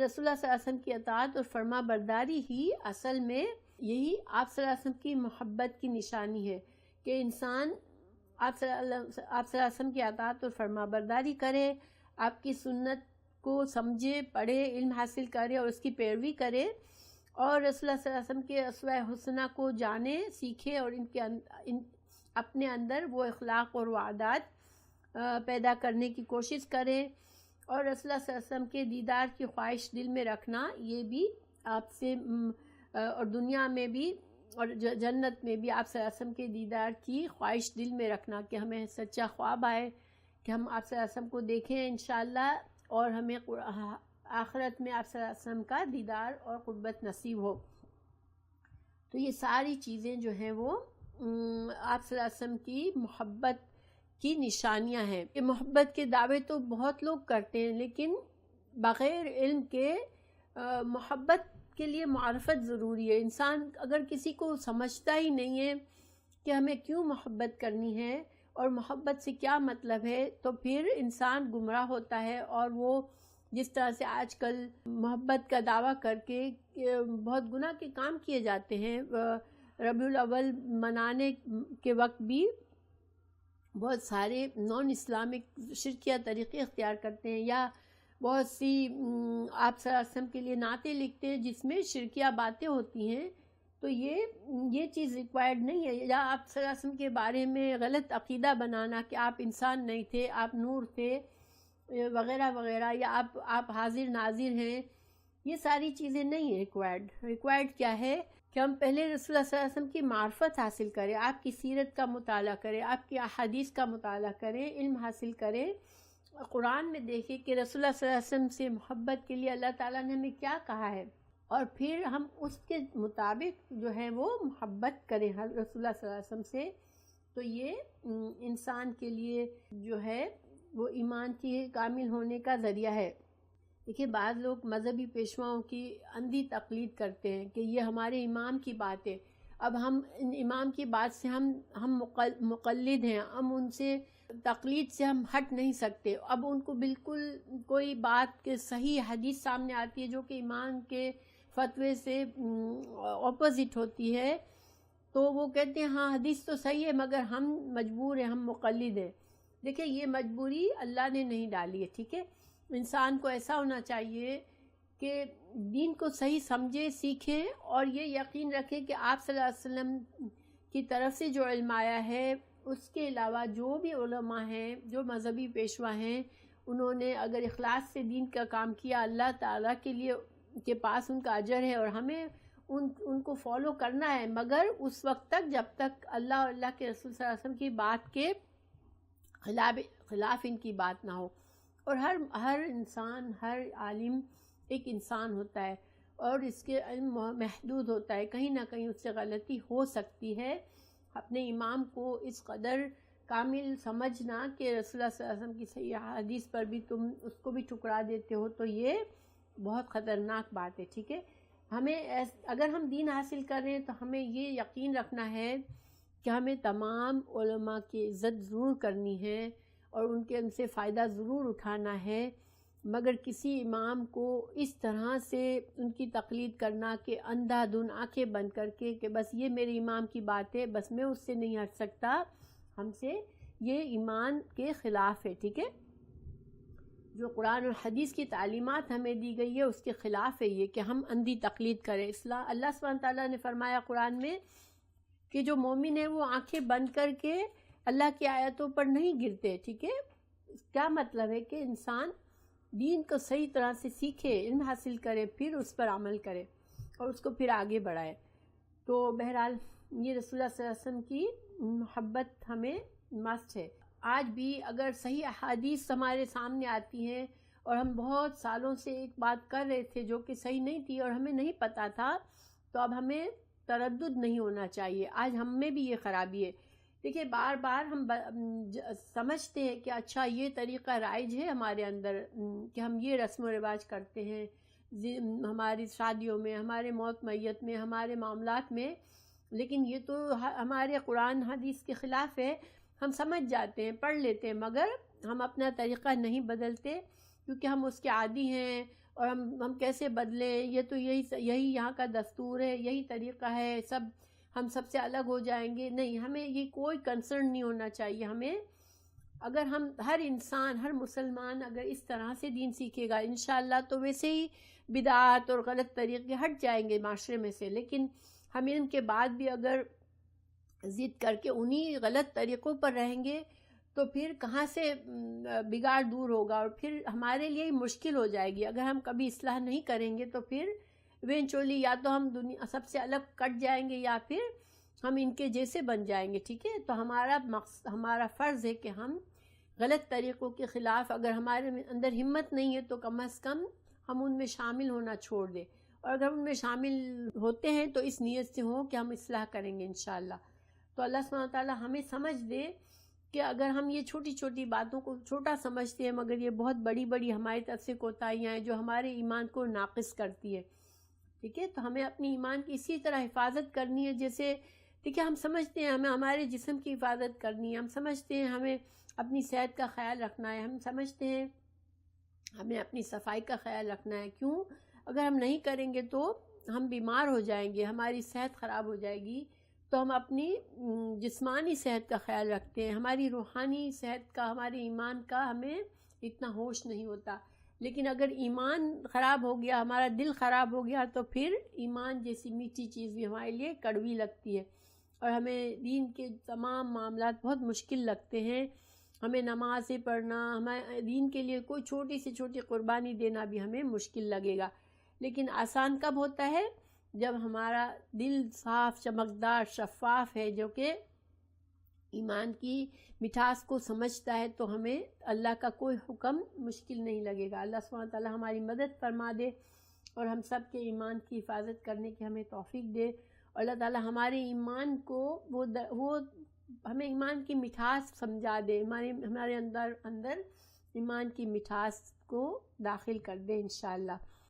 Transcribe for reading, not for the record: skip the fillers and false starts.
رسول اللہ صلی اللہ علیہ وسلم کی اطاعت اور فرما برداری ہی اصل میں یہی آپ صلی اللہ علیہ وسلم کی محبت کی نشانی ہے کہ انسان آپ صلی اللہ علیہ وسلم کی اطاعت اور فرما برداری کرے، آپ کی سنت کو سمجھے، پڑھے، علم حاصل کرے اور اس کی پیروی کرے، اور رسول اللہ صلی اللہ علیہ وسلم کے اسوہ حسنہ کو جانے، سیکھے، اور اپنے اندر وہ اخلاق اور وہ عادات پیدا کرنے کی کوشش کرے، اور رسول اللہ صلی اللہ علیہ وسلم کے دیدار کی خواہش دل میں رکھنا، یہ بھی آپ سے اور دنیا میں بھی اور جنت میں بھی آپ صلی اللہ علیہ وسلم کے دیدار کی خواہش دل میں رکھنا کہ ہمیں سچا خواب آئے کہ ہم آپ صلی اللہ علیہ وسلم کو دیکھیں انشاءاللہ، اور ہمیں آخرت میں آپ صلی اللہ علیہ وسلم کا دیدار اور قربت نصیب ہو۔ تو یہ ساری چیزیں جو ہیں وہ آپ صلی اللہ علیہ وسلم کی محبت کی نشانیاں ہیں۔ یہ محبت کے دعوے تو بہت لوگ کرتے ہیں، لیکن بغیر علم کے محبت کے لیے معرفت ضروری ہے۔ انسان اگر کسی کو سمجھتا ہی نہیں ہے کہ ہمیں کیوں محبت کرنی ہے اور محبت سے کیا مطلب ہے، تو پھر انسان گمراہ ہوتا ہے، اور وہ جس طرح سے آج کل محبت کا دعویٰ کر کے بہت گناہ کے کام کیے جاتے ہیں۔ ربیع الاول منانے کے وقت بھی بہت سارے نان اسلامک شرکیہ طریقے اختیار کرتے ہیں، یا بہت سی آپ صلی اللہ علیہ وسلم کے لیے نعتیں لکھتے ہیں جس میں شرکیہ باتیں ہوتی ہیں۔ تو یہ چیز ریکوائرڈ نہیں ہے، یا آپ صلی اللہ علیہ وسلم کے بارے میں غلط عقیدہ بنانا کہ آپ انسان نہیں تھے، آپ نور تھے وغیرہ وغیرہ، یا آپ حاضر ناظر ہیں، یہ ساری چیزیں نہیں ہیں ریکوائرڈ کیا ہے کہ ہم پہلے رسول اللہ صلی اللہ علیہ وسلم کی معرفت حاصل کریں، آپ کی سیرت کا مطالعہ کریں، آپ کی احادیث کا مطالعہ کریں، علم حاصل کریں، قرآن میں دیکھیں کہ رسول اللہ صلی اللہ علیہ وسلم سے محبت کے لیے اللہ تعالیٰ نے ہمیں کیا کہا ہے، اور پھر ہم اس کے مطابق جو ہے وہ محبت کریں رسول اللہ صلی اللہ علیہ وسلم سے۔ تو یہ انسان کے لیے جو ہے وہ ایمان کے کامل ہونے کا ذریعہ ہے۔ دیکھیے بعض لوگ مذہبی پیشواؤں کی اندھی تقلید کرتے ہیں کہ یہ ہمارے امام کی بات ہے، اب ہم ان امام کی بات سے ہم مقلد ہیں، ہم ان سے تقلید سے ہم ہٹ نہیں سکتے۔ اب ان کو بالکل کوئی بات کے صحیح حدیث سامنے آتی ہے جو کہ امام کے فتوے سے اپوزٹ ہوتی ہے، تو وہ کہتے ہیں ہاں حدیث تو صحیح ہے مگر ہم مجبور ہیں، ہم مقلد ہیں۔ دیکھیں یہ مجبوری اللہ نے نہیں ڈالی ہے، ٹھیک ہے؟ انسان کو ایسا ہونا چاہیے کہ دین کو صحیح سمجھے، سیکھے، اور یہ یقین رکھے کہ آپ صلی اللہ علیہ وسلم کی طرف سے جو علم آیا ہے، اس کے علاوہ جو بھی علماء ہیں، جو مذہبی پیشوا ہیں، انہوں نے اگر اخلاص سے دین کا کام کیا، اللہ تعالیٰ کے لیے کے پاس ان کا اجر ہے، اور ہمیں ان کو فالو کرنا ہے، مگر اس وقت تک جب تک اللہ اور اللہ کے رسول صلی اللہ علیہ وسلم کی بات کے خلاف ان کی بات نہ ہو۔ اور ہر انسان، ہر عالم ایک انسان ہوتا ہے، اور اس کے علم محدود ہوتا ہے، کہیں نہ کہیں اس سے غلطی ہو سکتی ہے۔ اپنے امام کو اس قدر کامل سمجھنا کہ رسول اللہ صلی اللہ علیہ وسلم کی صحیح حدیث پر بھی تم اس کو بھی ٹھکرا دیتے ہو، تو یہ بہت خطرناک بات ہے، ٹھیک ہے؟ ہمیں اگر ہم دین حاصل کر رہے ہیں تو ہمیں یہ یقین رکھنا ہے کہ ہمیں تمام علماء کی عزت ضرور کرنی ہے، اور ان سے فائدہ ضرور اٹھانا ہے، مگر کسی امام کو اس طرح سے ان کی تقلید کرنا کہ اندھا دھن آنکھیں بند کر کے کہ بس یہ میرے امام کی بات ہے، بس میں اس سے نہیں ہٹ سکتا، ہم سے یہ ایمان کے خلاف ہے، ٹھیک ہے؟ جو قرآن اور حدیث کی تعلیمات ہمیں دی گئی ہے اس کے خلاف ہے یہ کہ ہم اندھی تقلید کریں۔ اللہ سبحانہ تعالیٰ نے فرمایا قرآن میں کہ جو مومن ہے وہ آنکھیں بند کر کے اللہ کی آیتوں پر نہیں گرتے، ٹھیک ہے؟ کیا مطلب ہے کہ انسان دین کو صحیح طرح سے سیکھے، علم حاصل کرے، پھر اس پر عمل کرے اور اس کو پھر آگے بڑھائے۔ تو بہرحال یہ رسول اللہ صلی اللہ علیہ وسلم کی محبت ہمیں مست ہے۔ آج بھی اگر صحیح احادیث ہمارے سامنے آتی ہیں اور ہم بہت سالوں سے ایک بات کر رہے تھے جو کہ صحیح نہیں تھی اور ہمیں نہیں پتہ تھا، تو اب ہمیں تردد نہیں ہونا چاہیے۔ آج ہم میں بھی یہ خرابی ہے۔ دیکھیے بار بار ہم سمجھتے ہیں کہ اچھا یہ طریقہ رائج ہے ہمارے اندر کہ ہم یہ رسم و رواج کرتے ہیں ہماری شادیوں میں، ہمارے موت میت میں، ہمارے معاملات میں، لیکن یہ تو ہمارے قرآن حدیث کے خلاف ہے۔ ہم سمجھ جاتے ہیں، پڑھ لیتے ہیں، مگر ہم اپنا طریقہ نہیں بدلتے کیونکہ ہم اس کے عادی ہیں اور ہم کیسے بدلیں، یہ تو یہی یہاں کا دستور ہے، یہی طریقہ ہے، ہم سب سے الگ ہو جائیں گے. نہیں، ہمیں یہ کوئی کنسرن نہیں ہونا چاہیے. ہمیں اگر ہر انسان، ہر مسلمان اگر اس طرح سے دین سیکھے گا انشاءاللہ تو ویسے ہی بدعات اور غلط طریقے ہٹ جائیں گے معاشرے میں سے. لیکن ہم ان کے بعد بھی اگر ضد کر کے انہی غلط طریقوں پر رہیں گے تو پھر کہاں سے بگاڑ دور ہوگا، اور پھر ہمارے لیے مشکل ہو جائے گی. اگر ہم کبھی اصلاح نہیں کریں گے تو پھر ایونچولی یا تو ہم دنیا سب سے الگ کٹ جائیں گے یا پھر ہم ان کے جیسے بن جائیں گے. ٹھیک ہے، تو ہمارا فرض ہے کہ ہم غلط طریقوں کے خلاف، اگر ہمارے اندر ہمت نہیں ہے تو کم از کم ہم ان میں شامل ہونا چھوڑ دیں. اور اگر ان میں شامل ہوتے ہیں تو اس نیت سے ہوں کہ ہم اصلاح کریں گے انشاءاللہ. تو اللہ سبحانہ وتعالی ہمیں سمجھ دے کہ اگر ہم یہ چھوٹی چھوٹی باتوں کو چھوٹا سمجھتے ہیں مگر یہ بہت بڑی بڑی ہماری طرف سے کوتاہیاں ہیں جو ہمارے ایمان کو ناقص کرتی ہے. ٹھیک ہے، تو ہمیں اپنی ایمان کی اسی طرح حفاظت کرنی ہے جیسے ٹھیک ہے ہم سمجھتے ہیں ہمیں ہمارے جسم کی حفاظت کرنی ہے، ہم سمجھتے ہیں ہمیں اپنی صحت کا خیال رکھنا ہے، ہم سمجھتے ہیں ہمیں اپنی صفائی کا خیال رکھنا ہے. کیوں؟ اگر ہم نہیں کریں گے تو ہم بیمار ہو جائیں گے، ہماری صحت خراب ہو جائے گی. تو ہم اپنی جسمانی صحت کا خیال رکھتے ہیں، ہماری روحانی صحت کا، ہمارے ایمان کا ہمیں اتنا ہوش نہیں ہوتا. لیکن اگر ایمان خراب ہو گیا، ہمارا دل خراب ہو گیا تو پھر ایمان جیسی میٹھی چیز بھی ہمارے لیے کڑوی لگتی ہے اور ہمیں دین کے تمام معاملات بہت مشکل لگتے ہیں. ہمیں نمازیں پڑھنا، ہمیں دین کے لیے کوئی چھوٹی سے چھوٹی قربانی دینا بھی ہمیں مشکل لگے گا. لیکن آسان کب ہوتا ہے؟ جب ہمارا دل صاف، چمکدار، شفاف ہے، جو کہ ایمان کی مٹھاس کو سمجھتا ہے، تو ہمیں اللہ کا کوئی حکم مشکل نہیں لگے گا. اللہ سبحانہ تعالیٰ ہماری مدد فرما دے اور ہم سب کے ایمان کی حفاظت کرنے کی ہمیں توفیق دے. اور اللہ تعالیٰ ہمارے ایمان کو وہ ہمیں ایمان کی مٹھاس سمجھا دے، ہمارے اندر ایمان کی مٹھاس کو داخل کر دے انشاءاللہ.